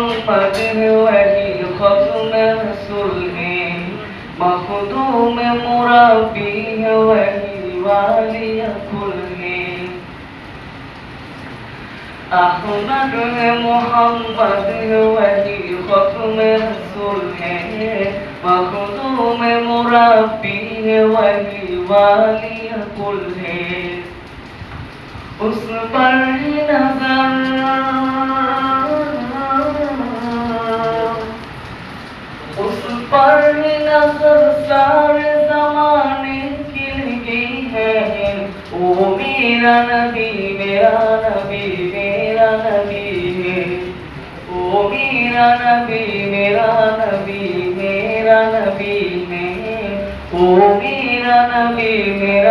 मोहम्मद है वही खत्म रसूल है, मखदूम मुरब्बी है वही वाली कुल है। अहमद है मोहम्मद है वही खत्म रसूल है, मखदूम मुरब्बी है वही वाली कुल है। उस पर ही नजर, उस पर ही नजर सारे जमाने की लगी है। ओ मेरा नबी मेरा नबी मेरा नबी है, ओ मेरा नबी मेरा नबी मेरा नबी है, ओ मेरा नबी मेरा